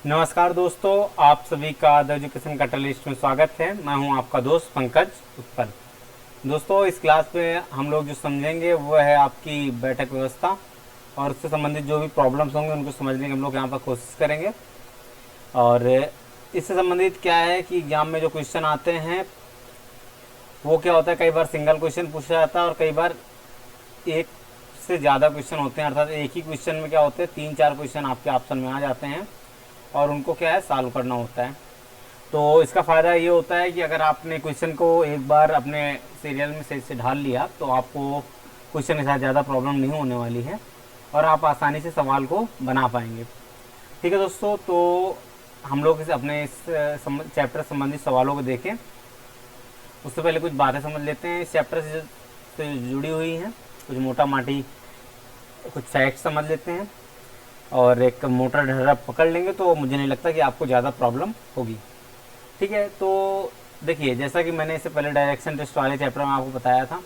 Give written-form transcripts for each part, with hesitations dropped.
नमस्कार दोस्तों, आप सभी का द एजुकेशन कैटलिस्ट में स्वागत है। मैं हूं आपका दोस्त पंकज उत्पल। दोस्तों, इस क्लास में हम लोग जो समझेंगे वो है आपकी बैठक व्यवस्था और उससे संबंधित जो भी प्रॉब्लम्स होंगे उनको समझने की हम लोग यहाँ पर कोशिश करेंगे। और इससे संबंधित क्या है कि एग्जाम में जो क्वेश्चन आते हैं वो क्या होता है, कई बार सिंगल क्वेश्चन पूछा जाता है और कई बार एक से ज़्यादा क्वेश्चन होते हैं। अर्थात एक ही क्वेश्चन में क्या होते हैं, 3-4 क्वेश्चन आपके ऑप्शन में आ जाते हैं और उनको क्या है, सॉल्व करना होता है। तो इसका फ़ायदा ये होता है कि अगर आपने क्वेश्चन को एक बार अपने सीरियल में सही से ढाल लिया तो आपको क्वेश्चन के साथ ज़्यादा प्रॉब्लम नहीं होने वाली है और आप आसानी से सवाल को बना पाएंगे। ठीक है दोस्तों, तो हम लोग अपने इस चैप्टर संबंधित सवालों को देखें उससे पहले कुछ बातें समझ लेते हैं इस चैप्टर से जुड़ी हुई हैं। कुछ मोटा माटी कुछ फैक्ट समझ लेते हैं और एक मोटा ढर्रा पकड़ लेंगे तो मुझे नहीं लगता कि आपको ज़्यादा प्रॉब्लम होगी। ठीक है, तो देखिए, जैसा कि मैंने इससे पहले डायरेक्शन टेस्ट वाले चैप्टर में आपको बताया था,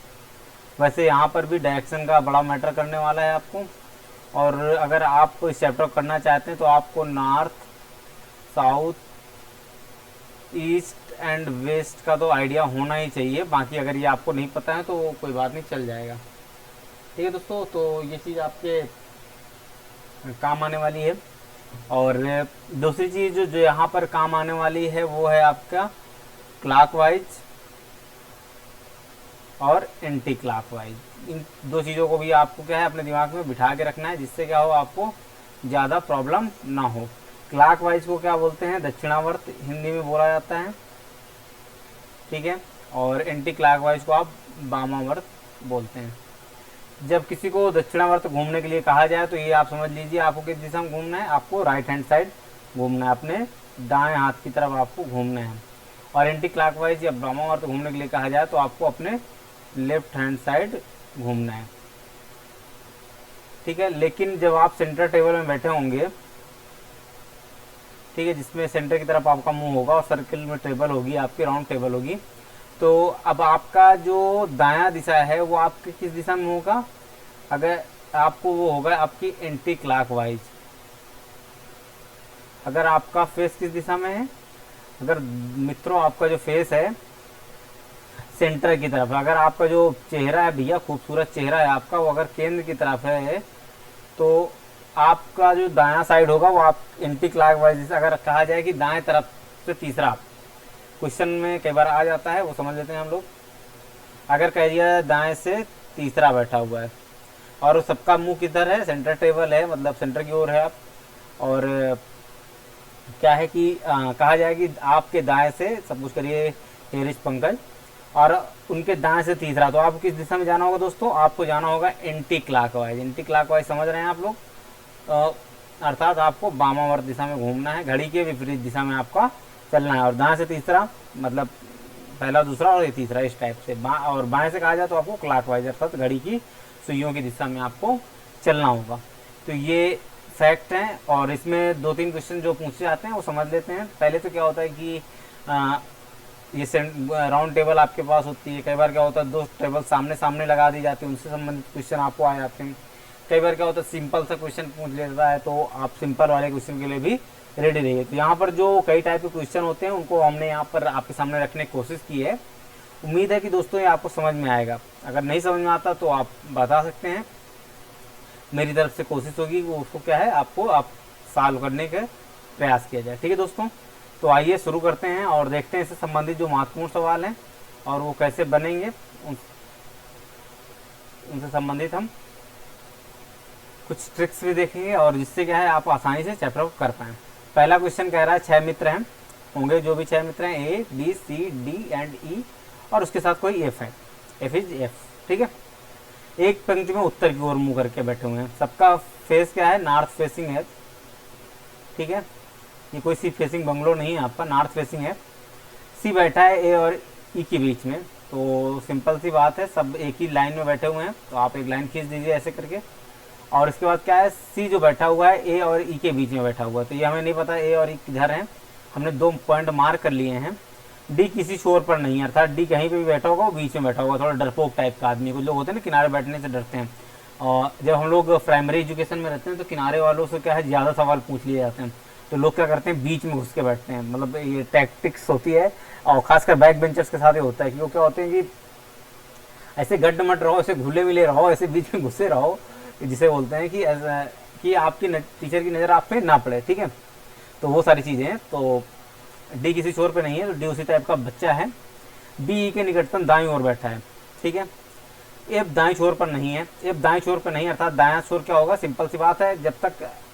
वैसे यहाँ पर भी डायरेक्शन का बड़ा मैटर करने वाला है आपको। और अगर आप इस चैप्टर को करना चाहते हैं तो आपको north, south, east and west का तो आइडिया होना ही चाहिए। बाकी अगर ये आपको नहीं पता है तो कोई बात नहीं, चल जाएगा। ठीक है दोस्तों, तो ये चीज़ आपके काम आने वाली है। और दूसरी चीज़ जो यहाँ पर काम आने वाली है वो है आपका क्लॉकवाइज और एंटी क्लॉकवाइज। इन दो चीज़ों को भी आपको क्या है, अपने दिमाग में बिठा के रखना है, जिससे क्या हो, आपको ज़्यादा प्रॉब्लम ना हो। क्लॉकवाइज को क्या बोलते हैं, दक्षिणावर्त हिंदी में बोला जाता है। ठीक है, और एंटी क्लॉकवाइज को आप वामावर्त बोलते हैं। जब किसी को दक्षिणावर्त घूमने के लिए कहा जाए तो ये आप समझ लीजिए आपको किस दिशा में घूमना है, आपको राइट हैंड साइड घूमना है, अपने दाएं हाथ की तरफ आपको घूमना है। और एंटी क्लॉकवाइज या वामावर्त घूमने के लिए कहा जाए तो आपको अपने लेफ्ट हैंड साइड घूमना है। ठीक है, लेकिन जब आप सेंटर टेबल में बैठे होंगे, ठीक है, जिसमें सेंटर की तरफ आपका मुंह होगा और सर्किल में टेबल होगी आपकी, राउंड टेबल होगी, तो अब आपका जो दायां दिशा है वो आपके किस दिशा में होगा, अगर आपको वो होगा आपकी एंटी क्लॉकवाइज। अगर आपका फेस किस दिशा में है, अगर मित्रों आपका जो फेस है सेंटर की तरफ है, अगर आपका जो चेहरा है भैया, खूबसूरत चेहरा है आपका, वो अगर केंद्र की तरफ है तो आपका जो दायां साइड होगा वो आप एंटी क्लॉकवाइज। अगर कहा जाए कि दाएं तरफ से तीसरा, क्वेश्चन में कई बार आ जाता है, वो समझ लेते हैं हम लोग। अगर कह दिया दाएं से तीसरा बैठा हुआ है और सबका मुंह किधर है, सेंटर टेबल है, मतलब सेंटर की ओर है आप, और क्या है कि कहा जाए कि आपके दाएं से, सब कुछ करिए हेरिश पंकज, और उनके दाएं से तीसरा, तो आपको किस दिशा में जाना होगा दोस्तों, आपको जाना होगा एंटी क्लॉकवाइज। एंटी क्लॉकवाइज समझ रहे हैं आप लोग, अर्थात आपको वामावर्त दिशा में घूमना है, घड़ी के विपरीत दिशा में आपका चलना है। और दाएं से तीसरा मतलब पहला, दूसरा और ये तीसरा, इस टाइप से। और बाएं से कहा जाए तो आपको क्लॉकवाइज, अर्थात घड़ी की सुइयों की दिशा में आपको चलना होगा। तो ये फैक्ट हैं और इसमें 2-3 क्वेश्चन जो पूछे जाते हैं वो समझ लेते हैं। पहले तो क्या होता है कि ये राउंड टेबल आपके पास होती है। कई बार क्या होता है, 2 टेबल सामने सामने लगा दी जाती है, उनसे संबंधित क्वेश्चन आपको आ जाते हैं। कई बार क्या होता है, सिंपल सा क्वेश्चन पूछ लेता है तो आप सिंपल वाले क्वेश्चन के लिए भी रेडी रहिए। तो यहाँ पर जो कई टाइप के क्वेश्चन होते हैं उनको हमने यहाँ पर आपके सामने रखने की कोशिश की है। उम्मीद है कि दोस्तों ये आपको समझ में आएगा। अगर नहीं समझ में आता तो आप बता सकते हैं, मेरी तरफ से कोशिश होगी वो उसको क्या है, आपको आप सॉल्व करने का प्रयास किया जाए। ठीक है दोस्तों, तो आइए शुरू करते हैं और देखते हैं इससे संबंधित जो महत्वपूर्ण सवाल हैं और वो कैसे बनेंगे, उनसे संबंधित हम कुछ ट्रिक्स भी देखेंगे और जिससे क्या है आप आसानी से चैप्टर को कर पाएँ। पहला क्वेश्चन कह रहा है 6 मित्र हैं, होंगे जो भी 6 मित्र हैं, A B C D and E, और उसके साथ कोई एफ है, एफ इज एफ। ठीक है, एक पंक्ति में उत्तर की ओर मुंह करके बैठे हुए हैं, सबका फेस क्या है, नॉर्थ फेसिंग है। ठीक है, ये कोई सी फेसिंग बंगलो नहीं है आपका, नॉर्थ फेसिंग है। सी बैठा है ए और ई के बीच में, तो सिंपल सी बात है, सब एक ही लाइन में बैठे हुए हैं, तो आप एक लाइन खींच दीजिए ऐसे करके। और इसके बाद क्या है, सी जो बैठा हुआ है ए और ई के बीच में बैठा हुआ है, तो ये हमें नहीं पता ए और ई किधर है, हमने 2 पॉइंट मार्क कर लिए हैं। डी किसी छोर पर नहीं है, अर्थात डी कहीं पे भी बैठा होगा, वो बीच में बैठा होगा, थोड़ा डरपोक टाइप का आदमी। कुछ लोग होते हैं ना किनारे बैठने से डरते हैं, और जब हम लोग प्राइमरी एजुकेशन में रहते हैं तो किनारे वालों से क्या है ज़्यादा सवाल पूछ लिए जाते हैं, तो लोग क्या करते हैं, बीच में घुस के बैठते हैं, मतलब ये टैक्टिक्स होती है। और खासकर बैक बेंचर्स के साथ ये होता है कि वो क्या होते हैं कि ऐसे गड्ढ मट रहो, ऐसे घुले मिले रहो, ऐसे बीच में घुसे रहो, जिसे बोलते हैं कि ऐसा कि आपकी टीचर की नज़र आप पे ना पड़े, ठीक है। तो वो सारी चीज़ें हैं। तो डी किसी छोर पे नहीं है, तो डी उसी टाइप का बच्चा है। बी ई के निकटतम दाईं ओर बैठा है, ठीक है। एफ दाईं छोर पर नहीं है, एफ दाईं छोर पर नहीं, अर्थात दायां छोर क्या होगा, सिंपल सी बात है, जब तक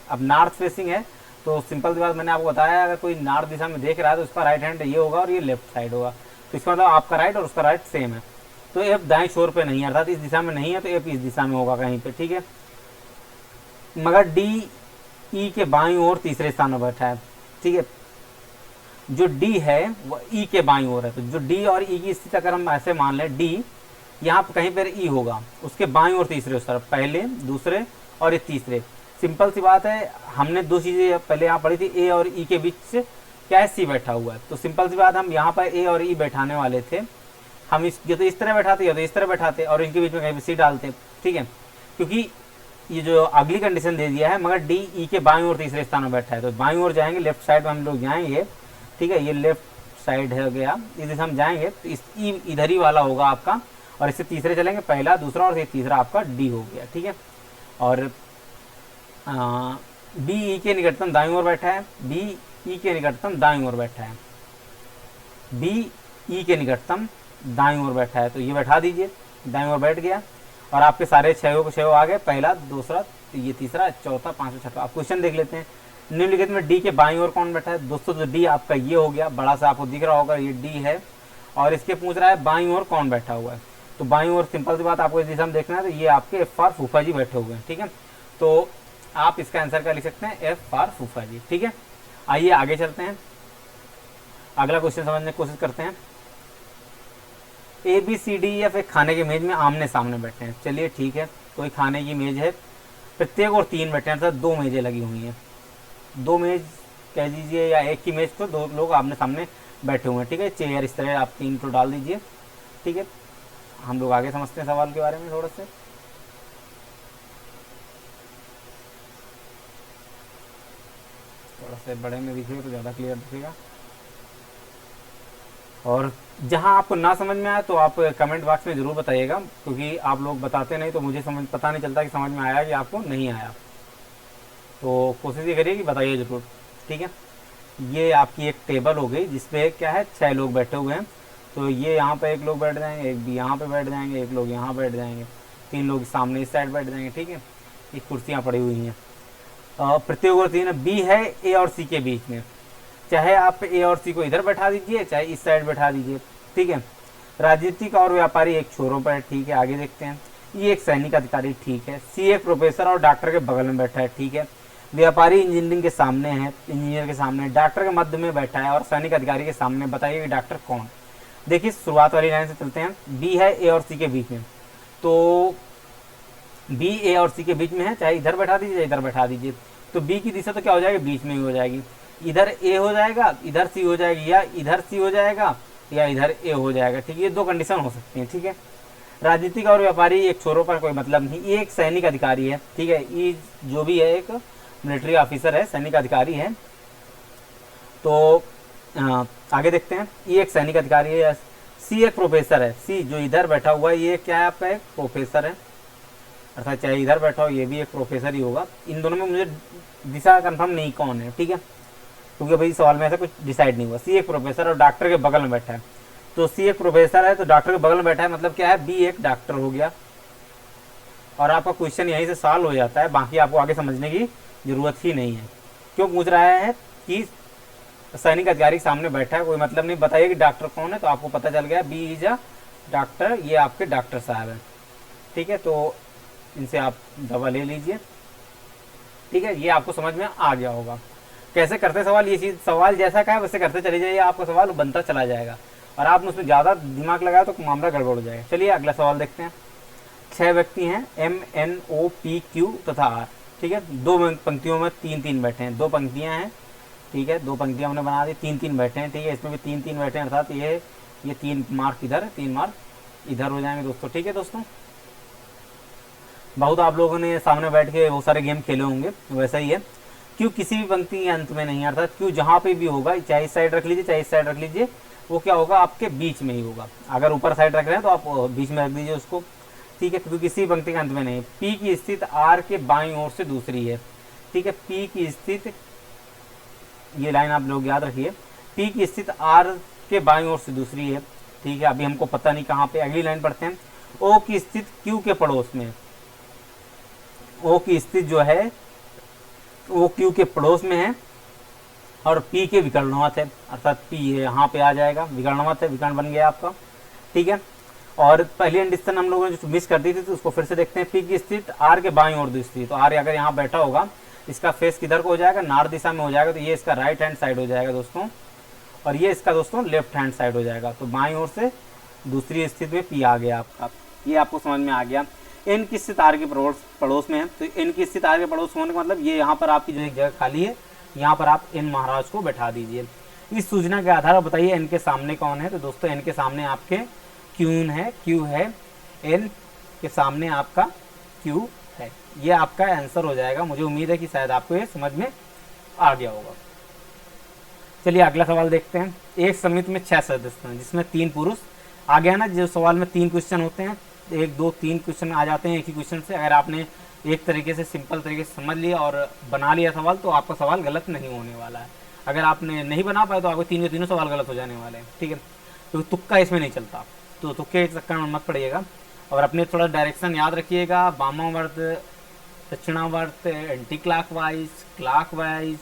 अब नॉर्थ फेसिंग है तो सिंपल सी बात मैंने आपको बताया, अगर कोई नॉर्थ दिशा में देख रहा है तो उसका राइट हैंड ये होगा और ये लेफ्ट साइड होगा, तो इसका मतलब आपका राइट और उसका राइट सेम है। तो एफ दाएं छोर पे नहीं है, अर्थात इस दिशा में नहीं है, तो एफ इस दिशा में होगा कहीं पे, ठीक है। मगर डी ई के बाईं ओर तीसरे स्थान पर बैठा है, ठीक है। जो डी है वो ई के बाईं ओर है, तो जो डी और ई की स्थिति अगर हम ऐसे मान लें, डी यहाँ पर कहीं पर ई होगा, उसके बाईं ओर तीसरे उस तरफ, पहले दूसरे और ये तीसरे। सिंपल सी बात है, हमने दो चीज़ें पहले यहाँ पढ़ी थी, ए और ई के बीच क्या है, सी बैठा हुआ है। तो सिंपल सी बात, हम यहाँ पर ए और ई बैठाने वाले थे, हम या तो इस तरह बैठाते या तो इस तरह बैठाते और इनके बीच में कहीं पर सी डालते, ठीक है। क्योंकि ये जो अगली कंडीशन दे दिया है, मगर डी ई के बाईं ओर तीसरे स्थान में बैठा है, तो बाईं ओर जाएंगे, लेफ्ट साइड में हम लोग जाएंगे, ठीक है। ये लेफ्ट साइड है गया, इस दिशा हम जाएंगे तो इस ई इधर ही वाला होगा आपका, और इससे तीसरे चलेंगे, पहला दूसरा और ये तीसरा आपका डी हो गया, ठीक है। और बी ई के निकटतम दाईं ओर बैठा है, बी ई के निकटतम दाईं ओर बैठा है, बी ई के निकटतम दाईं ओर बैठा है, तो ये बैठा दीजिए, दाईं ओर बैठ गया और आपके सारे छह आ गए, पहला दूसरा ये तीसरा चौथा पांचवा छठा। आप क्वेश्चन देख लेते हैं, निम्नलिखित में डी के बाईं ओर कौन बैठा है। दोस्तों तो डी आपका ये हो गया, बड़ा सा आपको दिख रहा होगा, ये डी है, और इसके पूछ रहा है बाईं ओर कौन बैठा हुआ है। तो बाईं ओर सिंपल सी बात आपको इस दिशा में देखना है, तो ये आपके एफ आर फूफा जी बैठे हुए हैं, ठीक है। तो आप इसका आंसर क्या लिख सकते हैं, एफ आर फूफा जी, ठीक है। आइए आगे चलते हैं, अगला क्वेश्चन समझने की कोशिश करते हैं। A B C D F एक खाने की मेज में आमने सामने बैठे हैं। चलिए ठीक है, कोई खाने की मेज है, प्रत्येक और तीन बैठे हैं, अर्थात दो मेजें लगी हुई हैं, दो मेज कह दीजिए, या एक की मेज पर दो लोग आमने सामने बैठे हुए हैं, ठीक है। चेयर इस तरह आप तीन तो डाल दीजिए, ठीक है। हम लोग आगे समझते हैं सवाल के बारे में थोड़ा से बड़े में दिखेगा तो ज़्यादा क्लियर दिखेगा। और जहां आपको ना समझ में आए तो आप कमेंट बॉक्स में ज़रूर बताइएगा, क्योंकि आप लोग बताते नहीं तो मुझे पता नहीं चलता कि समझ में आया कि आपको नहीं आया। तो कोशिश ये करिए कि बताइए ज़रूर, ठीक है। ये आपकी एक टेबल हो गई जिसपे क्या है, 6 लोग बैठे हुए हैं। तो ये यहाँ पे एक लोग बैठ जाएंगे, एक भी यहाँ पे बैठ जाएंगे, एक लोग यहाँ बैठ जाएंगे, 3 लोग सामने इस साइड बैठ जाएंगे, ठीक है। ये कुर्सियाँ पड़ी हुई हैं, प्रत्येक और तीन बी है ए और सी के बीच में, चाहे आप ए और सी को इधर बैठा दीजिए चाहे इस साइड बैठा दीजिए, ठीक है। राजनीतिक और व्यापारी एक छोरों पर है, ठीक है। आगे देखते हैं, ये एक सैनिक अधिकारी, ठीक है। सी एक प्रोफेसर और डॉक्टर के बगल में बैठा है, ठीक है। व्यापारी इंजीनियरिंग के सामने है, इंजीनियर के सामने, डॉक्टर के मध्य में बैठा है और सैनिक अधिकारी के सामने। बताइए कि डॉक्टर कौन। देखिए शुरुआत वाली लाइन से चलते हैं, बी है ए और सी के बीच में, तो बी ए और सी के बीच में है, चाहे इधर बैठा दीजिए चाहे इधर बैठा दीजिए। तो बी की दिशा तो क्या हो जाएगी, बीच में ही हो जाएगी, इधर ए हो जाएगा इधर सी हो जाएगी, या इधर सी हो जाएगा या इधर ए हो जाएगा, ठीक है। ये दो कंडीशन हो सकती हैं, ठीक है। राजनीतिक और व्यापारी एक छोरों पर कोई मतलब नहीं, ये एक सैनिक अधिकारी है, ठीक है। ये जो भी है एक मिलिट्री ऑफिसर है, सैनिक अधिकारी है। तो आगे देखते हैं, ये एक सैनिक अधिकारी है। सी एक प्रोफेसर है, सी जो इधर बैठा हुआ है ये क्या है आपका, एक प्रोफेसर है, अर्थात चाहे इधर बैठा हो ये भी एक प्रोफेसर ही होगा। इन दोनों में मुझे दिशा कंफर्म नहीं कौन है, ठीक है, क्योंकि भाई सवाल में ऐसा कुछ डिसाइड नहीं हुआ। सी एक प्रोफेसर और डॉक्टर के बगल में बैठा है, तो सी एक प्रोफेसर है तो डॉक्टर के बगल में बैठा है, मतलब क्या है, बी एक डॉक्टर हो गया। और आपका क्वेश्चन यहीं से सॉल्व हो जाता है, बाकी आपको आगे समझने की जरूरत ही नहीं है। क्यों पूछ रहा है कि सैनिक अधिकारी के सामने बैठा है, कोई मतलब नहीं। बताइए कि डॉक्टर कौन है, तो आपको पता चल गया, बी इज अ डॉक्टर, ये आपके डॉक्टर साहब हैं, ठीक है। तो इनसे आप दवा ले लीजिए, ठीक है। ये आपको समझ में आ गया होगा कैसे करते सवाल। ये चीज सवाल जैसा का है वैसे करते चले जाइए, आपका सवाल बनता चला जाएगा, और आपने उसमें ज़्यादा दिमाग लगाया तो मामला गड़बड़ हो जाएगा। चलिए अगला सवाल देखते हैं। 6 व्यक्ति हैं, M N O P Q तथा आर, ठीक है। 2 पंक्तियों में 3-3 बैठे हैं, 2 पंक्तियां हैं, ठीक है। 2 पंक्तियां हमने बना दी, 3-3 बैठे हैं, ठीक है। इसमें भी 3-3 बैठे हैं, अर्थात ये 3 मार्क इधर, 3 मार्क इधर हो जाएंगे दोस्तों, ठीक है। दोस्तों बहुत आप लोगों ने सामने बैठ के बहुत सारे गेम खेले होंगे, वैसा ही है। क्यू किसी भी पंक्ति के अंत में नहीं, अर्थात क्यू जहां पे भी होगा, चाहे इस साइड रख लीजिए चाहे इस साइड रख लीजिए, वो क्या होगा आपके बीच में ही होगा। अगर ऊपर साइड रख रहे हैं तो आप बीच में रख दीजिए उसको, ठीक है, क्योंकि किसी पंक्ति के अंत में नहीं। पी की स्थिति आर के बाईं ओर से दूसरी है, ठीक है, पी की स्थिति, ये लाइन आप लोग याद रखिए, पी की स्थिति आर के बाईं ओर से दूसरी है, ठीक है। अभी हमको पता नहीं कहाँ पे, अगली लाइन पढ़ते हैं। ओ की स्थिति क्यू के पड़ोस में, ओ की स्थिति जो है वो क्यू के पड़ोस में है और पी के विकर्णवत है, अर्थात पी यहाँ पे आ जाएगा, विकर्णवत है, विकर्ण बन गया आपका, ठीक है। और पहली कंडीशन हम लोगों ने जो मिस कर दी थी तो उसको फिर से देखते हैं। पी की स्थिति आर के बाईं ओर दूसरी, तो आर अगर यहाँ बैठा होगा, इसका फेस किधर को हो जाएगा, नॉर्थ दिशा में हो जाएगा, तो ये इसका राइट हैंड साइड हो जाएगा दोस्तों, और ये इसका दोस्तों लेफ्ट हैंड साइड हो जाएगा। तो बाईं ओर से दूसरी स्थिति में पी आ गया आपका, ये आपको समझ में आ गया। एन की स्थिति आर के पड़ोस में है, तो एन की स्थिति आर के पड़ोस होने का मतलब ये यहाँ पर आपकी जो एक जगह खाली है, यहाँ पर आप एन महाराज को बैठा दीजिए। इस सूचना के आधार पर बताइए एन के सामने कौन है, तो दोस्तों एन के सामने आपके क्यू है, एन के सामने आपका क्यू है, ये आपका आंसर हो जाएगा। मुझे उम्मीद है कि शायद आपको ये समझ में आ गया होगा। चलिए अगला सवाल देखते हैं। एक समिति में 6 सदस्य हैं जिसमें 3 पुरुष, आ गया ना, जो सवाल में 3 क्वेश्चन होते हैं, 1 2 3 क्वेश्चन आ जाते हैं एक ही क्वेश्चन से। अगर आपने एक तरीके से सिंपल तरीके से समझ लिया और बना लिया सवाल तो आपका सवाल गलत नहीं होने वाला है। अगर आपने नहीं बना पाए तो आपके 3 के 3 सवाल गलत हो जाने वाले हैं, ठीक है। तो तुक्का इसमें नहीं चलता, तो तुक्के के चक्कर में मत पड़िएगा और अपने थोड़ा डायरेक्शन याद रखिएगा। वामावर्त, दक्षिणावर्त, anti clockwise, clockwise,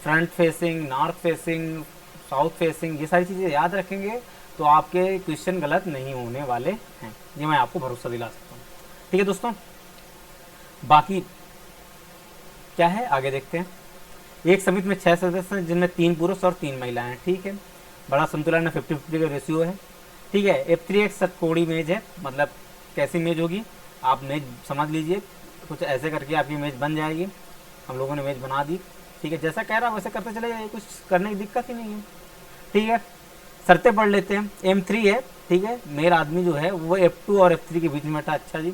front facing, north facing, south facing, ये सारी चीज़ें याद रखेंगे तो आपके क्वेश्चन गलत नहीं होने वाले हैं, ये मैं आपको भरोसा दिला सकता हूँ, ठीक है दोस्तों। बाकी क्या है आगे देखते हैं। एक समिति में 6 सदस्य हैं जिनमें 3 पुरुष और 3 महिलाएं हैं, ठीक है। बड़ा संतुलन है, 50-50 का रेशियो है, ठीक है। F3 एक षटकोणीय मेज है, मतलब कैसी मेज होगी आप मेज समझ लीजिए, कुछ ऐसे करके आपकी मेज बन जाएगी। हम लोगों ने मेज बना दी, ठीक है, जैसा कह रहा वैसे करते चले जाइए, कुछ करने की दिक्कत ही नहीं है, ठीक है। शर्तें पढ़ लेते हैं। M3 है, ठीक है, मेरा आदमी जो है वो F2 और F3 के बीच में बैठा है, अच्छा जी।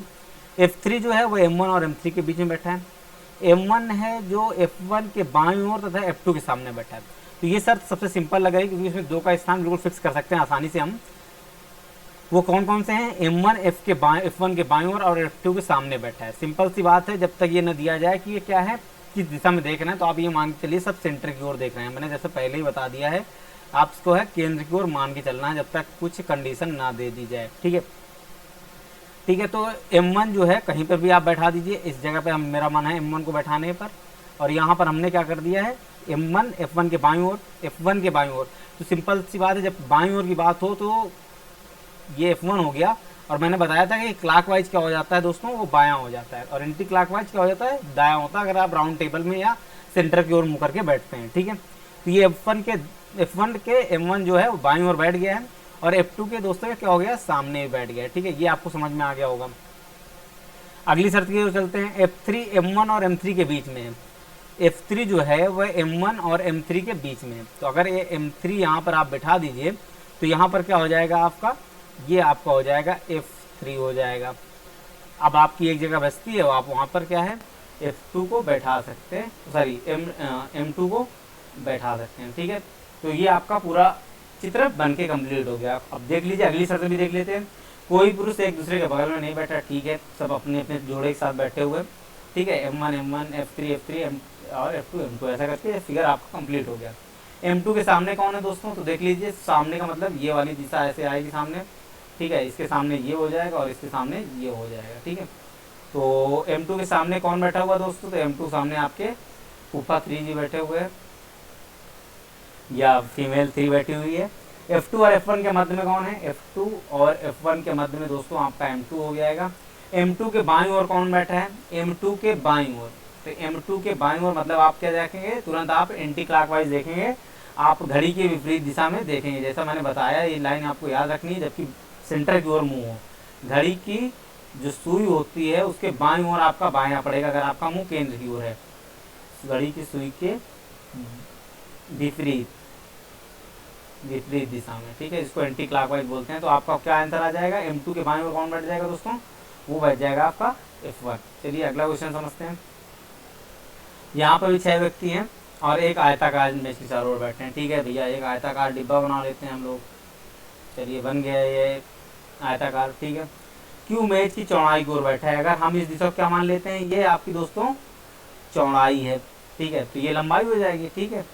F3 जो है वो M1 और M3 के बीच में बैठा है। M1 है जो F1 के बाईं ओर तथा F2 के सामने बैठा है। तो ये शर्त सबसे सिंपल लग रही क्योंकि इसमें 2 का स्थान बिल्कुल फिक्स कर सकते हैं आसानी से हम। वो कौन कौन से हैं, M1 F1 के बाईं ओर और F2 के सामने बैठा है। सिंपल सी बात है, जब तक ये न दिया जाए कि ये क्या है, किस दिशा में देख रहे हैं, तो आप ये मान के चलिए सब सेंटर की ओर देख रहे हैं। मैंने जैसे पहले ही बता दिया है, आपको है केंद्र की ओर मान के चलना है जब तक कुछ कंडीशन ना दे दी जाए, ठीक है, ठीक है। तो M1 जो है कहीं पर भी आप बैठा दीजिए, इस जगह पे हम मेरा मन है M1 को बैठाने पर, और यहाँ पर हमने क्या कर दिया है M1 F1 के बाईं ओर, F1 के बाईं ओर। तो सिंपल सी बात है, जब बाईं ओर की बात हो तो ये F1 हो गया, और मैंने बताया था कि क्लॉकवाइज क्या हो जाता है दोस्तों, वो बायां हो जाता है, और एंटी क्लॉकवाइज क्या हो जाता है, दायां होता है, अगर आप राउंड टेबल में या सेंटर की ओर मुँह करके बैठते हैं, ठीक है। तो ये F1 के M1 जो है वो बाईं ओर बैठ गया है, और F2 के दोस्तों क्या हो गया, सामने बैठ गया, ठीक है। ये आपको समझ में आ गया होगा। अगली शर्त की ओर चलते हैं। F3 M1 और M3 के बीच में है। F3 जो है वह M1 और M3 के बीच में है, तो अगर ये M3 यहाँ पर आप बैठा दीजिए तो यहाँ पर क्या हो जाएगा आपका, ये आपका हो जाएगा F3 हो जाएगा। अब आपकी एक जगह बचती है, आप वहाँ पर क्या है F2 को बैठा सकते हैं, सॉरी M2 को बैठा सकते हैं, ठीक है। तो ये आपका पूरा चित्र बन के कम्प्लीट हो गया। अब देख लीजिए अगली शर्त भी देख लेते हैं। कोई पुरुष एक दूसरे के बगल में नहीं बैठा, ठीक है, सब अपने अपने जोड़े के साथ बैठे हुए, ठीक है। M1 F3 और F2 M2 ऐसा करके फिगर आपका कंप्लीट हो गया। M2 के सामने कौन है दोस्तों, तो देख लीजिए, सामने का मतलब ये वाली दिशा ऐसे आएगी सामने, ठीक है, इसके सामने ये हो जाएगा और इसके सामने ये हो जाएगा, ठीक है। तो M2 के सामने कौन बैठा हुआ दोस्तों, तो M2 सामने आपके फूफा 3 जी बैठे हुए हैं या फीमेल 3 बैठी हुई है। F2 और F1 के मध्य में कौन है, F2 और F1 के मध्य में दोस्तों आपका M2 हो जाएगा। M2 के बाईं ओर कौन बैठा है, M2 के बाईं ओर, तो M2 के बाईं ओर मतलब आप क्या देखेंगे, तुरंत आप एंटी क्लॉकवाइज देखेंगे, आप घड़ी के विपरीत दिशा में देखेंगे। जैसा मैंने बताया ये लाइन आपको याद रखनी है, जबकि सेंटर की ओर मुंह हो, घड़ी की जो सुई होती है उसके बाईं ओर आपका बायां पड़ेगा अगर आपका मुंह केंद्र की ओर है, घड़ी की सुई के विपरीत दिशा में, ठीक है, इसको एंटी क्लॉकवाइज बोलते हैं। तो आपका क्या आंसर आ जाएगा, M2 के बाईं ओर कौन बैठ जाएगा दोस्तों, वो बैठ जाएगा आपका F1। चलिए अगला क्वेश्चन समझते हैं। यहाँ पर भी 6 व्यक्ति हैं और एक आयताकार मेज के चारों ओर बैठे हैं। ठीक है भैया, एक आयताकार डिब्बा बना लेते हैं हम लोग। चलिए बन गया ये आयताकार। ठीक है, क्यू मेज की चौड़ाई की ओर बैठा है। अगर हम इस दिशा को क्या मान लेते हैं, ये आपकी दोस्तों चौड़ाई है। ठीक है, तो ये लंबाई हो जाएगी। ठीक है,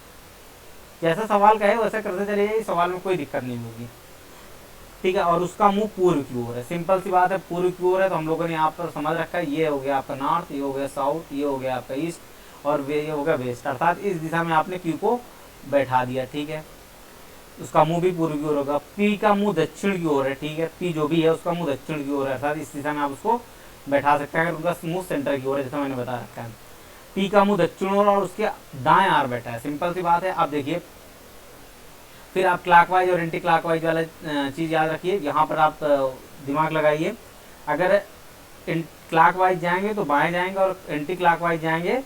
जैसा सवाल कहे वैसा करते चलिए, इस सवाल में कोई दिक्कत नहीं होगी। ठीक है, और उसका मुंह पूर्व की ओर है। सिंपल सी बात है, पूर्व की ओर है तो हम लोगों ने यहाँ पर समझ रखा है, ये हो गया आपका नॉर्थ, ये हो गया साउथ, ये हो गया आपका ईस्ट और ये हो गया वेस्ट। अर्थात इस दिशा में आपने क्यू को बैठा दिया। ठीक है, उसका मुंह भी पूर्व की ओर होगा। पी का मुंह दक्षिण की ओर है। ठीक है, पी जो भी है उसका मुंह दक्षिण की ओर है, अर्थात इस दिशा में आप उसको बैठा सकते हैं अगर उनका मुंह सेंटर की ओर है, जैसा मैंने बता रखा है। पी का मुंह दक्षिण ओर और उसके दाएं आर बैठा है। सिंपल सी बात है। अब देखिए, फिर आप क्लॉकवाइज और एंटी क्लॉकवाइज वाला चीज़ याद रखिए। यहाँ पर आप दिमाग लगाइए, अगर क्लॉकवाइज जाएंगे तो बाएं जाएंगे और एंटी क्लॉकवाइज जाएंगे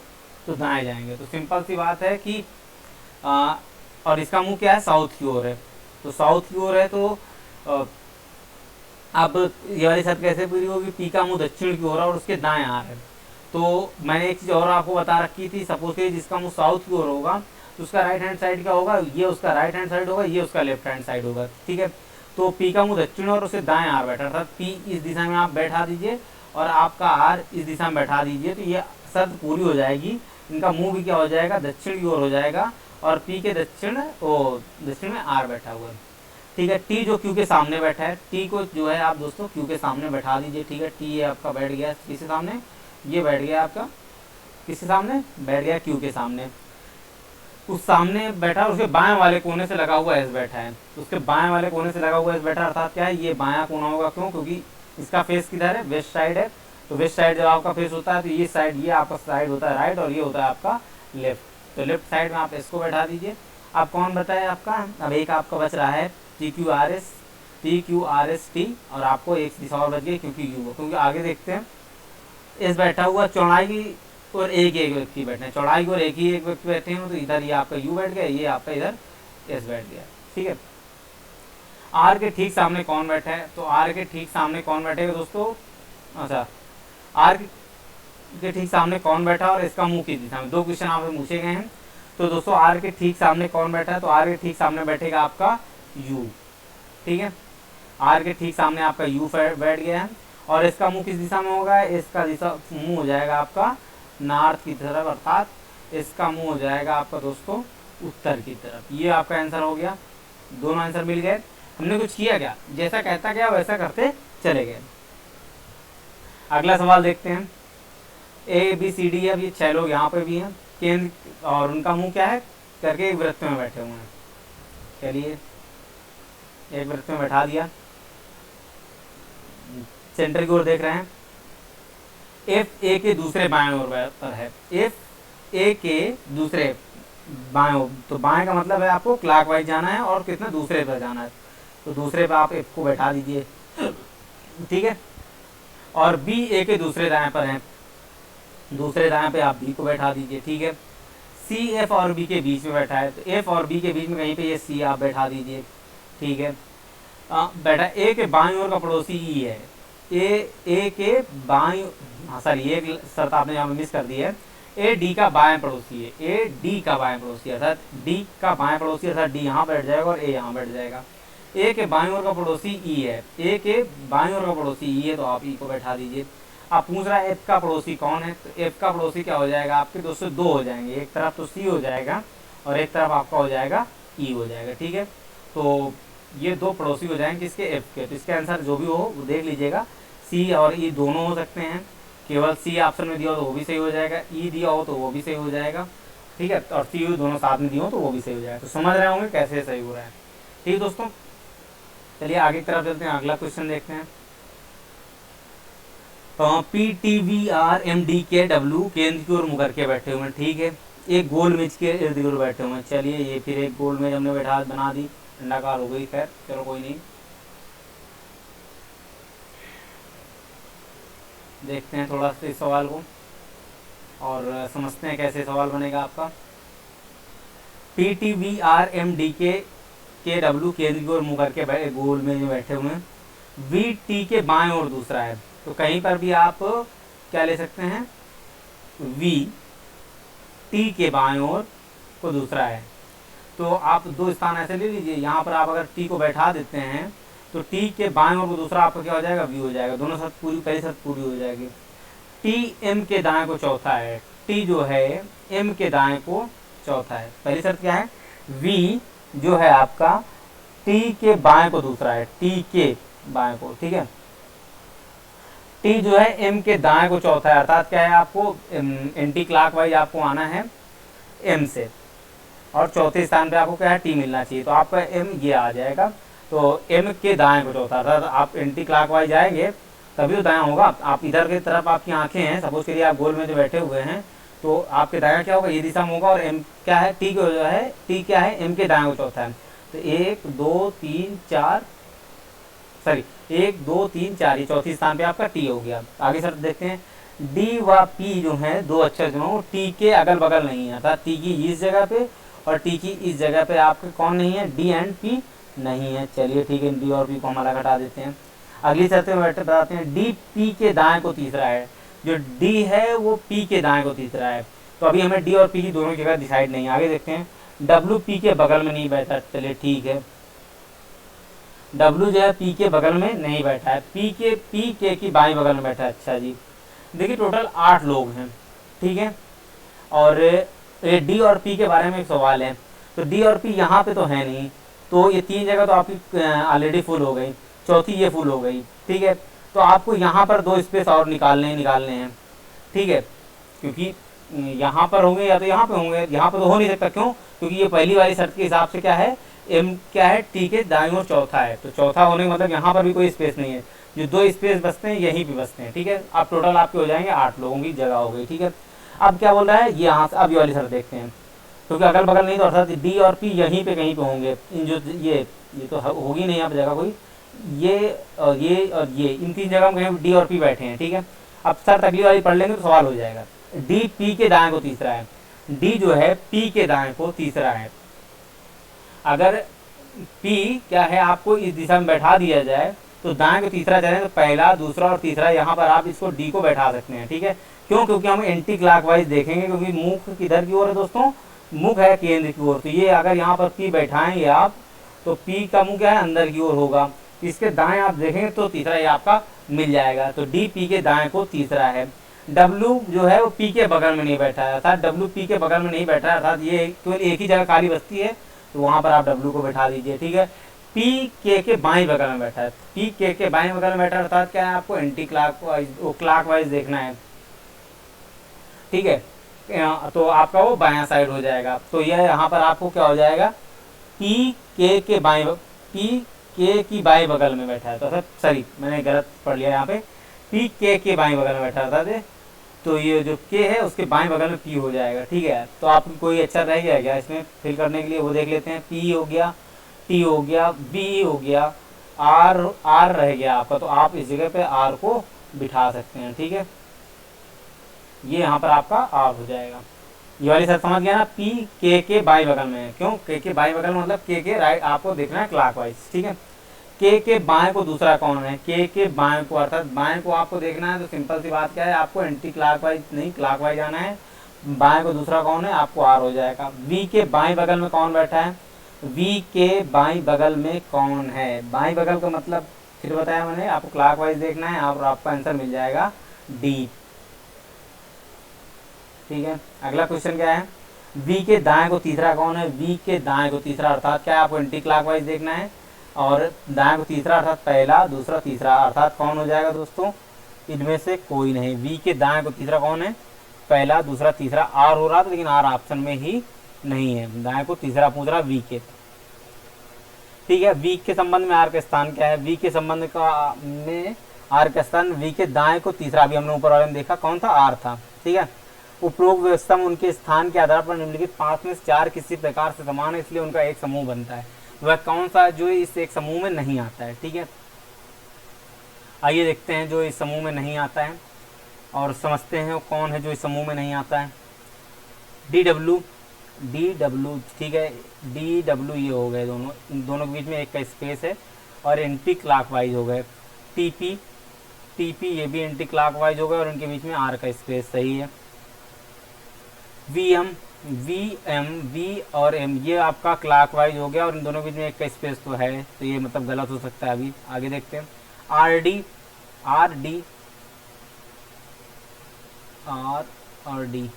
तो दाएं जाएंगे। तो सिंपल सी बात है कि और इसका मुंह क्या है, साउथ की ओर है। तो साउथ की ओर है तो अब ये वाली शर्त कैसे पूरी होगी, पी का मुंह दक्षिण की ओर है और उसके दाएं आ रहा है। तो मैंने एक चीज़ और आपको बता रखी थी, सपोज कि जिसका मुंह साउथ की ओर होगा तो उसका राइट हैंड साइड क्या होगा, ये उसका राइट हैंड साइड होगा, ये उसका लेफ्ट हैंड साइड होगा। ठीक है, तो पी का मुंह दक्षिण और उसके दाएं आर बैठा, अर्थात पी इस दिशा में आप बैठा दीजिए और आपका आर इस दिशा में बैठा दीजिए, तो ये शर्त पूरी हो जाएगी। इनका मुंह भी क्या हो जाएगा, दक्षिण की ओर हो जाएगा और पी के दक्षिण में आर बैठा हुआ है। ठीक है, टी जो क्यू के सामने बैठा है, टी को जो है आप दोस्तों क्यू के सामने बैठा दीजिए। ठीक है, टी ये आपका बैठ गया किसके सामने, ये बैठ गया आपका किसके सामने, बैठ गया क्यू के सामने। उस सामने बैठा, उसके बाएं वाले कोने से लगा हुआ एस बैठा है, उसके बाएं वाले कोने से लगा हुआ एस बैठा, अर्थात क्या है, ये बायां कोना होगा। क्यों, क्योंकि इसका फेस किधर है, वेस्ट साइड है। तो वेस्ट साइड जब आपका फेस होता है तो ये साइड, ये आपका साइड होता है राइट और ये होता है आपका लेफ्ट। तो लेफ्ट साइड में आप एस को बैठा दीजिए। अब कौन बताए आपका, अब एक आपका बच रहा है T Q R S T, और आपको एक दिशा और बच गई क्योंकि यू, क्योंकि आगे देखते हैं एस बैठा हुआ, चौड़ाई की और एक व्यक्ति बैठे हैं, चौड़ाई और एक व्यक्ति बैठे हैं, तो इधर ये आपका यू बैठ गया, ये आपका इधर एस बैठ गया। ठीक है, आर के ठीक सामने कौन बैठा है, तो आर के ठीक सामने कौन बैठेगा दोस्तों, अच्छा आर के ठीक सामने कौन बैठा और इसका मुंह किस दिशा में, दो क्वेश्चन आपसे पूछे गए हैं। तो दोस्तों आर के ठीक सामने कौन बैठा है, तो आर के ठीक सामने बैठेगा आपका यू। ठीक है, आर के ठीक सामने आपका यू बैठ गया है और इसका मुंह किस दिशा में होगा, इसका दिशा मुंह हो जाएगा आपका नॉर्थ की तरफ, अर्थात इसका मुंह हो जाएगा आपका दोस्तों उत्तर की तरफ। ये आपका आंसर हो गया, दोनों आंसर मिल गए। हमने कुछ किया क्या, जैसा कहता गया वैसा करते चले गए। अगला सवाल देखते हैं। ए बी सी डी, अब ये 6 लोग यहाँ पे भी हैं, केंद्र और उनका मुंह क्या है करके एक वृत्त में बैठे हुए हैं। चलिए एक वृत्त में बैठा दिया, सेंटर की ओर देख रहे हैं। एफ ए के दूसरे बाएं ओर पर है, एफ ए के दूसरे बाएं ओर, तो बाएं का मतलब है आपको क्लॉकवाइज जाना है और कितना दूसरे पर जाना है, तो दूसरे पे आप एफ को बैठा दीजिए। ठीक है, और बी ए के दूसरे दाएं पर है, दूसरे दाएं पे आप बी को बैठा दीजिए। ठीक है, सी एफ और बी के बीच में बैठा है, तो एफ और बी के बीच में कहीं पे ये सी आप बैठा दीजिए। ठीक है, बैठा ए के बाईं ओर का पड़ोसी ई है, ए के बाईं, हाँ सॉरी एक शर्त आपने यहाँ मिस कर दी है, ए डी का बाएं पड़ोसी है, ए डी का बाएं पड़ोसी अर्थात डी का बाएं पड़ोसी अर्थात डी यहाँ बैठ जाएगा और ए यहाँ बैठ जाएगा। ए के बाईं ओर का पड़ोसी ई है, ए के बाईं ओर का पड़ोसी ई है, तो आप ई को बैठा दीजिए। आप पूछ रहा है एफ का पड़ोसी कौन है, तो एफ का पड़ोसी क्या हो जाएगा आपके दोस्तों, दो हो जाएंगे, एक तरफ तो सी हो जाएगा और एक तरफ आपका हो जाएगा ई हो जाएगा। ठीक है, तो ये दो पड़ोसी हो जाएंगे किसके, एफ के। तो इसके आंसर जो भी हो वो देख लीजिएगा, सी और ई दोनों हो सकते हैं, केवल सी ऑप्शन में दिया हो तो वो भी सही हो जाएगा, ई दिया हो तो वो भी सही हो जाएगा। ठीक है, और सी यू दोनों साथ में दिए हो तो वो भी सही हो जाएगा। तो समझ रहे होंगे कैसे सही हो रहा है। ठीक है दोस्तों, चलिए आगे की तरफ चलते हैं, अगला क्वेश्चन देखते हैं। P T V R M D K W केंद्र की ओर मुँह करके बैठे हुए हैं। ठीक है, एक गोल मेज के इर्द गिर्द बैठे हुए हैं। चलिए ये फिर एक गोल मेज हमने बैठा बना दी, अंडाकार हो गई, खैर चलो कोई नहीं। देखते हैं थोड़ा सा इस सवाल को और समझते हैं कैसे सवाल बनेगा आपका। P T V R M D K W केंद्र की ओर मुँह करके गोल में बैठे हुए हैं। वी टी के बाएं ओर दूसरा है, तो कहीं पर भी आप क्या ले सकते हैं, वी टी के बाएं ओर को दूसरा है। तो आप दो स्थान ऐसे ले लीजिए, यहाँ पर आप अगर टी को बैठा देते हैं तो टी के बाएं ओर को दूसरा आपका क्या हो जाएगा, वी हो जाएगा। दोनों शर्त पूरी, पहली शर्त पूरी हो जाएगी। टी एम के दाएं को चौथा है, टी जो है एम के दाएं को चौथा है। पहली शर्त क्या है, वी जो है आपका टी के बाएं को दूसरा है, टी के बाएं को, ठीक है। टी जो है एम के दाएं को चौथा है, अर्थात क्या है, आपको एंटी क्लॉकवाइज आपको आना है एम से, और चौथे स्थान पे आपको क्या है, टी मिलना चाहिए। तो आपका एम ये आ जाएगा। तो एम के दाएं को चौथा, अर्थात आप एंटी क्लॉकवाइज आएंगे तभी तो दायां होगा। आप इधर की तरफ आपकी आंखें हैं, सपोज करिए आप गोल में जो बैठे हुए हैं, तो आपके दायां क्या होगा, ये दिशा में होगा। और एम क्या है, टी को जो है, टी क्या है, एम के दाएं को चौथा है। तो 1 2 3 4, सॉरी 1 2 3 4, ये चौथी स्थान पे आपका टी हो गया। आगे सर देखते हैं, डी व पी जो है दो अक्षर जो है टी के अगल बगल नहीं है, अर्थात टी की इस जगह पे और टी की इस जगह पे आपके कौन नहीं है, डी एंड पी नहीं है। चलिए ठीक है, डी और पी को हम अलग हटा देते हैं। अगली शर्त में बताते हैं, डी पी के दाएं को तीसरा है। जो डी है वो पी के दाएं को तीसरा है। तो अभी हमें डी और पी की दोनों जगह डिसाइड नहीं है। आगे देखते हैं, डब्ल्यू पी के बगल में नहीं बैठा, चलिए ठीक है, डब्ल्यू जो है पी के बगल में नहीं बैठा है, पी के की बाएं बगल में बैठा है। अच्छा जी, देखिए टोटल 8 लोग हैं, ठीक है। और ये डी और पी के बारे में एक सवाल है, तो डी और पी यहाँ पे तो है नहीं, तो ये 3 जगह तो आपकी ऑलरेडी फुल हो गई, चौथी ये फुल हो गई, ठीक है। तो आपको यहाँ पर 2 स्पेस और निकालने हैं, ठीक है, क्योंकि यहाँ पर होंगे या तो यहाँ पे होंगे, यहाँ पर तो हो नहीं सकता। क्यों, क्योंकि ये पहली वाली शर्त के हिसाब से क्या है, एम क्या है, टी के दाईं ओर चौथा है। तो चौथा होने का मतलब यहाँ पर भी कोई स्पेस नहीं है, जो 2 स्पेस बचते हैं यहीं पे बचते हैं, ठीक है। अब टोटल आपके हो जाएंगे 8 लोगों की जगह हो गई, ठीक है। अब क्या बोल रहा है, ये यहाँ से अब ये वाली शर्त देखते हैं, क्योंकि अगल बगल नहीं तो अर्थात डी और पी यहीं पे कहीं पे होंगे। इन जो ये तो होगी नहीं यहाँ पे जगह कोई, ये और ये इन 3 जगह में कहीं डी और पी बैठे हैं, ठीक है। अब शर्त अगली वाली पढ़ लेंगे तो सवाल हो जाएगा। डी पी के दाएं को तीसरा है, डी जो है पी के दाएं को तीसरा है। अगर पी क्या है, आपको इस दिशा में बैठा दिया जाए तो दाएं को तीसरा चले तो पहला, दूसरा और तीसरा यहाँ पर आप इसको डी को बैठा सकते हैं, ठीक है। क्यों, क्योंकि हम एंटी क्लॉकवाइज देखेंगे, क्योंकि मुख किधर की ओर है दोस्तों, मुख है केंद्र की ओर। तो ये अगर यहाँ पर पी बैठाएंगे आप तो पी का मुख क्या है, अंदर की ओर होगा। इसके दाएं आप देखेंगे तो तीसरा ये आपका मिल जाएगा। तो डी पी के दाएं को तीसरा है। डब्ल्यू जो है वो पी के बगल में नहीं बैठा है, अर्थात डब्ल्यू पी के बगल में नहीं बैठा है, अर्थात ये केवल एक ही जगह खाली बचती है, तो वहां पर आप डब्ल्यू को बैठा दीजिए, ठीक है। पी के बाएं बगल में बैठा है, पी के बाएं बगल में बैठा है, अर्थात क्या है, आपको एंटी क्लॉकवाइज देखना है, ठीक है। तो आपका वो बायां साइड हो जाएगा। तो यह यहाँ पर आपको क्या हो जाएगा, पी के बाएं, पी के की बाएं बगल में बैठा है, तो सॉरी मैंने गलत पढ़ लिया, यहाँ पे पी के बाएं बगल में बैठा था, तो ये जो के है उसके बाएं बगल में पी हो जाएगा, ठीक है। तो आप कोई अच्छा रह गया क्या इसमें फिल करने के लिए, वो देख लेते हैं। पी हो गया, टी हो गया, बी हो गया, आर रह गया आपका, तो आप इस जगह पे आर को बिठा सकते हैं, ठीक है। ये यहाँ पर आपका आर हो जाएगा। ये वाली सर समझ गया ना, पी के बाएं बगल में है। क्यों, के बाएं बगल में मतलब के राइट आपको देखना है क्लॉकवाइज, ठीक है। के बाएं को दूसरा कौन है, के बाएं को, अर्थात बाएं को आपको देखना है। तो सिंपल सी बात क्या है, आपको एंटी क्लॉकवाइज नहीं क्लॉकवाइज आना है। बाएं को दूसरा कौन है, आपको आर हो जाएगा। वी के बाएं बगल में कौन बैठा है, वी के बाएं बगल में कौन है, बाएं बगल का मतलब फिर बताया मैंने, आपको क्लॉकवाइज देखना है और आपका आंसर मिल जाएगा डी, ठीक है। अगला क्वेश्चन क्या है, वी के दाएं को तीसरा कौन है, वी के दाएं को तीसरा, अर्थात क्या है, आपको एंटी क्लॉकवाइज देखना है। और दाएं को तीसरा अर्थात पहला, दूसरा, तीसरा, अर्थात कौन हो जाएगा दोस्तों, इनमें से कोई नहीं। वी के दाएं को तीसरा कौन है, पहला, दूसरा, तीसरा। आर हो रहा था लेकिन आर ऑप्शन में ही नहीं है। दाएं को तीसरा पूछ रहा वी के, ठीक है। वी के संबंध में आर का स्थान क्या है, वी के संबंध का में आर का स्थान, वी के दाएं को तीसरा, अभी हमने ऊपर वाले में देखा कौन था, आर था, ठीक है। उपरोक्त व्यवस्था में उनके स्थान के आधार पर निम्नलिखित 5 में से 4 किसी प्रकार से समान है, इसलिए उनका एक समूह बनता है। वह कौन सा जो इस एक समूह में नहीं आता है, ठीक है। आइए देखते हैं जो इस समूह में नहीं आता है और समझते हैं वो कौन है जो इस समूह में नहीं आता है। डी डब्ल्यू, ठीक है, डी डब्ल्यू ये हो गए दोनों, इन दोनों के बीच में एक का स्पेस है और एंटी क्लॉकवाइज हो गए। टीपी ये भी एंटी क्लॉकवाइज हो गए और इनके बीच में आर का स्पेस, सही है। वी और एम, ये आपका क्लॉकवाइज हो गया और इन दोनों के बीच में एक का स्पेस तो है, तो ये मतलब गलत हो सकता है। अभी आगे देखते हैं। आर डी आर डी और डी,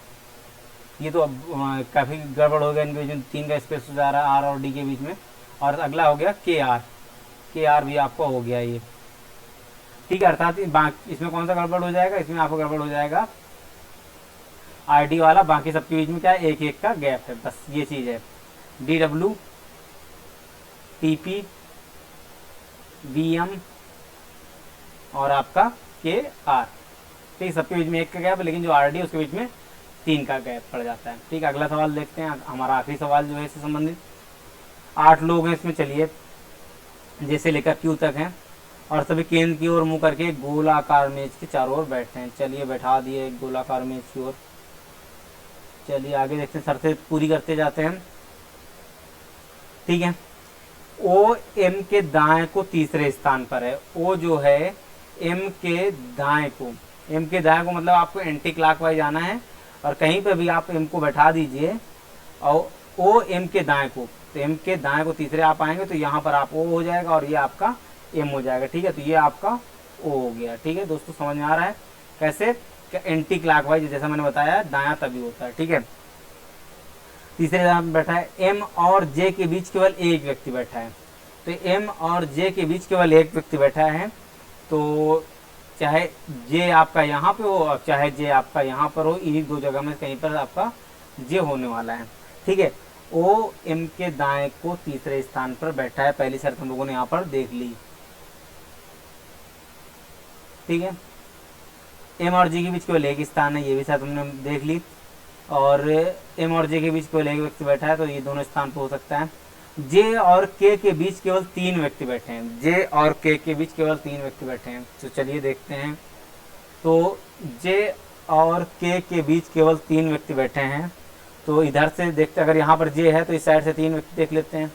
ये तो अब काफ़ी गड़बड़ हो गया, इनके बीच में 3 का स्पेस जा रहा है आर और डी के बीच में। और अगला हो गया के आर भी आपको हो गया ये, ठीक है। अर्थात इसमें कौन सा गड़बड़ हो जाएगा, इसमें आपको गड़बड़ हो जाएगा आर डी वाला, बाकी सबके बीच में क्या है, एक एक का गैप है, बस ये चीज़ है। D W T P V M और आपका के आर, ठीक, सबके बीच में एक का गैप है, लेकिन जो आर डी उसके बीच में 3 का गैप पड़ जाता है, ठीक है। अगला सवाल देखते हैं, हमारा आखिरी सवाल जो है इससे संबंधित। 8 लोग हैं इसमें, चलिए जैसे लेकर क्यू तक हैं और सभी केंद्र की ओर मुंह करके गोलाकार मेज के चारों ओर बैठे हैं। चलिए बैठा दिए गोलाकार मेज की ओर। चलिए आगे देखते हैं, शर्तें पूरी करते जाते हैं, ठीक है। ओ एम के दाएं को तीसरे स्थान पर है। ओ जो है एम के दाएं को, एम के दाएं को मतलब आपको एंटी क्लॉकवाइज आना है और कहीं पर भी आप एम को बैठा दीजिए और ओ एम के दाएं को, तो एम के दाएं को तीसरे आप आएंगे तो यहाँ पर आप ओ हो जाएगा और ये आपका एम हो जाएगा, ठीक है। तो ये आपका ओ हो गया, ठीक है दोस्तों, समझ में आ रहा है कैसे, एंटी क्लॉकवाइज जैसा मैंने बताया दायां तभी होता है, ठीक है। तीसरे स्थान पर बैठा है। एम और जे के बीच केवल एक व्यक्ति बैठा है, तो एम और जे के बीच केवल एक व्यक्ति बैठा है, तो चाहे जे आपका यहाँ पे हो और चाहे जे आपका यहाँ पर हो, इन्हीं 2 जगह में कहीं पर आपका जे होने वाला है, ठीक है। ओ एम के दाएं को तीसरे स्थान पर बैठा है, पहली शर्त हम लोगों ने यहाँ पर देख ली, ठीक है। एम और जे के बीच केवल एक स्थान है, ये भी शर्त हमने देख ली। और एम और जे के बीच केवल एक व्यक्ति बैठा है, तो ये दोनों स्थान पर हो सकता है। जे और के के बीच केवल 3 व्यक्ति बैठे हैं, जे और के बीच केवल 3 व्यक्ति बैठे हैं, तो चलिए देखते हैं। तो जे और के बीच केवल 3 व्यक्ति बैठे हैं, तो इधर से देखते, अगर यहाँ पर जे है तो इस साइड से 3 व्यक्ति देख लेते हैं,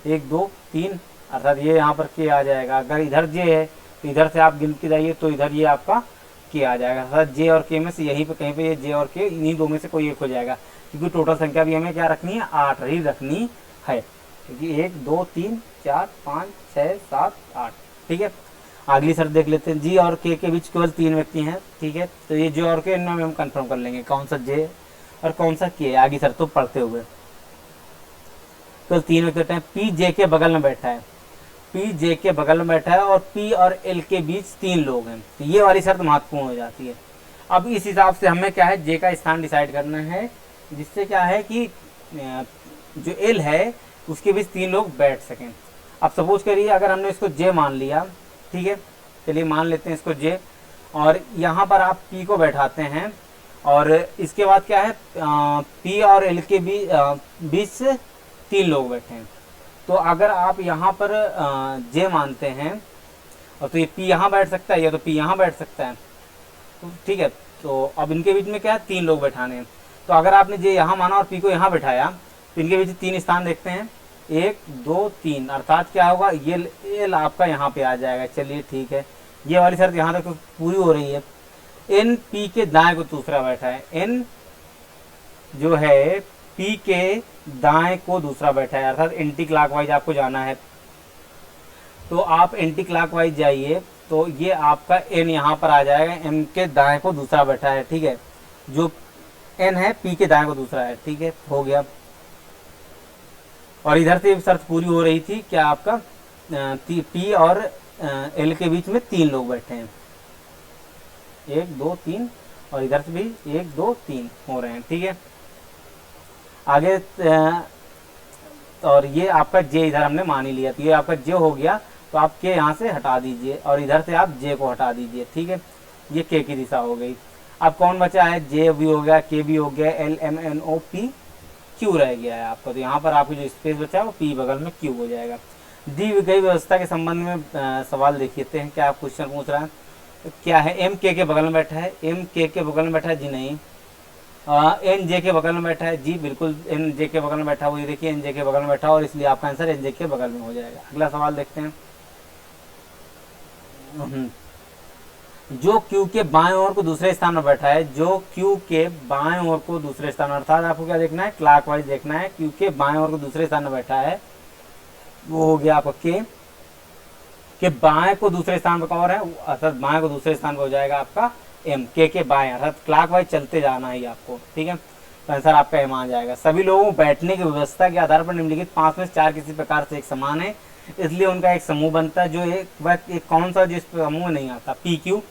1 2 3, अर्थात ये यहाँ पर के आ जाएगा। अगर इधर जे है तो इधर से आप गिनते जाइए तो इधर ये आपका के आ जाएगा, अर्थात जे और के में से यहीं पे कहीं पे ये जे और के, इन्हीं 2 में से कोई एक हो जाएगा, क्योंकि टोटल संख्या भी हमें क्या रखनी है, 8 ही रखनी है, क्योंकि 1 2 3 4 5 6 7 8, ठीक है। अगली शर्त देख लेते हैं। जी और के बीच केवल 3 व्यक्ति हैं, ठीक है, तो ये जे और के इनमें हम कंफर्म कर लेंगे कौन सा जे और कौन सा के, आगे शर्त तो पढ़ते हुए। तो 3 व्यक्ति बैठे हैं। पी जे के बगल में बैठा है, पी जे के बगल में बैठा है और पी और एल के बीच 3 लोग हैं, तो ये वाली शर्त महत्वपूर्ण हो जाती है। अब इस हिसाब से हमें क्या है, जे का स्थान डिसाइड करना है, जिससे क्या है कि जो एल है उसके बीच 3 लोग बैठ सकें। अब सपोज करिए अगर हमने इसको जे मान लिया, ठीक है, चलिए मान लेते हैं इसको जे, और यहाँ पर आप पी को बैठाते हैं और इसके बाद क्या है, पी और एल के बीच से 3 लोग बैठे हैं, तो अगर आप यहाँ पर जे मानते हैं और तो ये पी यहाँ बैठ सकता है या तो पी यहाँ बैठ सकता है, तो ठीक है। तो अब इनके बीच में क्या है, 3 लोग बैठाने हैं, तो अगर आपने जे यहाँ माना और पी को यहाँ बैठाया तो इनके बीच 3 स्थान देखते हैं, 1 2 3, अर्थात क्या होगा, ये एल आपका यहाँ पे आ जाएगा। चलिए ठीक है, ये वाली शर्त यहाँ तक तो पूरी हो रही है। एन पी के दाएं को दूसरा बैठा है, एन जो है पी के दाएं को दूसरा बैठा है, अर्थात एंटी क्लॉकवाइज आपको जाना है, तो आप एंटी क्लॉकवाइज जाइए, तो ये आपका एन यहाँ पर आ जाएगा, एम के दाएं को दूसरा बैठा है, ठीक है, जो एन है पी के दाएं को दूसरा है, ठीक है, हो गया। और इधर से शर्त पूरी हो रही थी क्या, आपका पी और एल के बीच में 3 लोग बैठे हैं, 1 2 3, और इधर से भी 1 2 3 हो रहे हैं, ठीक है। आगे और ये आपका जे इधर हमने मान ही लिया, तो ये आपका जे हो गया, तो आप के यहाँ से हटा दीजिए और इधर से आप जे को हटा दीजिए, ठीक है, ये के की दिशा हो गई। अब कौन बचा है, जे भी हो गया, के भी हो गया, L M N O P Q रह गया है आपका, तो यहाँ पर आपको जो स्पेस बचा है वो पी बगल में क्यू हो जाएगा। दी गई व्यवस्था के संबंध में सवाल देखते हैं क्या आप क्वेश्चन पूछ रहा है, तो क्या है, एम के बगल में बैठा है, एम के बगल में बैठा है, जी नहीं। एन जे के बगल में बैठा है, जी बिल्कुल एन जे के बगल में बैठा, वो ये देखिए एन जे के बगल में बैठा, और इसलिए आपका आंसर एन जे के बगल में हो जाएगा। अगला सवाल देखते हैं। जो क्यू के बाएं ओर को दूसरे स्थान पर बैठा है, जो क्यू के बाएं ओर को दूसरे स्थान, अर्थात आपको क्या देखना है, क्लॉकवाइज देखना है। क्यू के बाएं ओर को दूसरे स्थान पर बैठा है, वो हो गया आपका के बाएं को दूसरे स्थान पर कौन है, अर्थात बाएं को दूसरे स्थान पर हो जाएगा आपका एम। के बाएं अर्थात क्लॉकवाइज चलते जाना है आपको, ठीक है। तो आंसर आपका एम आ जाएगा। सभी लोगों को बैठने की व्यवस्था के आधार पर निम्नलिखित 5 में से 4 किसी प्रकार से एक समान है, इसलिए उनका एक समूह बनता है। जो एक कौन सा जिस समूह नहीं आता, पी क्यू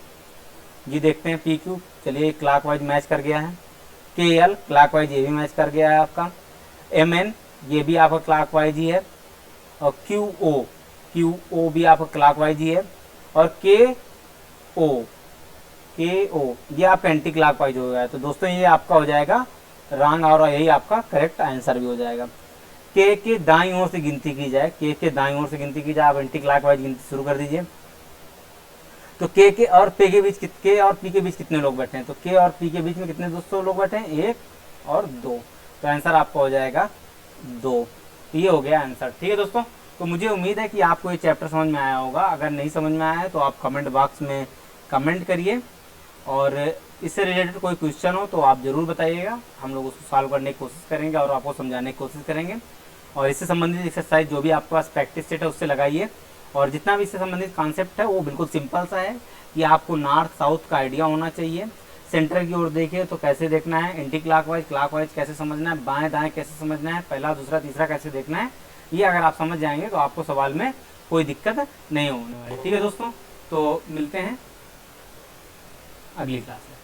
जी, देखते हैं पी क्यू। चलिए क्लॉकवाइज मैच कर गया है। के एल क्लॉकवाइज ये भी मैच कर गया है आपका। एम एन ये भी आपका क्लॉकवाइज ही है। और क्यू ओ भी आपका क्लॉकवाइज ही है। और के ओ ये आपका एंटी क्लॉकवाइज हो गया है। तो दोस्तों ये आपका हो जाएगा रॉन्ग, और यही आपका करेक्ट आंसर भी हो जाएगा। के दाईं ओर से गिनती की जाए, के दाईं ओर से गिनती की जाए, आप एंटी क्लॉकवाइज गिनती शुरू कर दीजिए। तो के और पी के बीच कितने लोग बैठे हैं, तो के और पी के बीच में कितने दोस्तों लोग बैठे हैं, 1 और 2। तो आंसर आपका हो जाएगा 2। ये हो गया आंसर, ठीक है दोस्तों। तो मुझे उम्मीद है कि आपको ये चैप्टर समझ में आया होगा। अगर नहीं समझ में आया है तो आप कमेंट बॉक्स में कमेंट करिए, और इससे रिलेटेड कोई क्वेश्चन हो तो आप ज़रूर बताइएगा। हम लोग उसको सॉल्व करने की कोशिश करेंगे और आपको समझाने की कोशिश करेंगे। और इससे संबंधित एक्सरसाइज जो भी आपके पास प्रैक्टिस सेट है उससे लगाइए। और जितना भी इससे संबंधित कॉन्सेप्ट है वो बिल्कुल सिंपल सा है कि आपको नॉर्थ साउथ का आइडिया होना चाहिए। सेंटर की ओर देखिए तो कैसे देखना है, एंटी क्लॉकवाइज कैसे समझना है, बाएं दाएं कैसे समझना है, पहला दूसरा तीसरा कैसे देखना है, ये अगर आप समझ जाएंगे तो आपको सवाल में कोई दिक्कत नहीं होने वाली। ठीक है दोस्तों, तो मिलते हैं अगली क्लास में।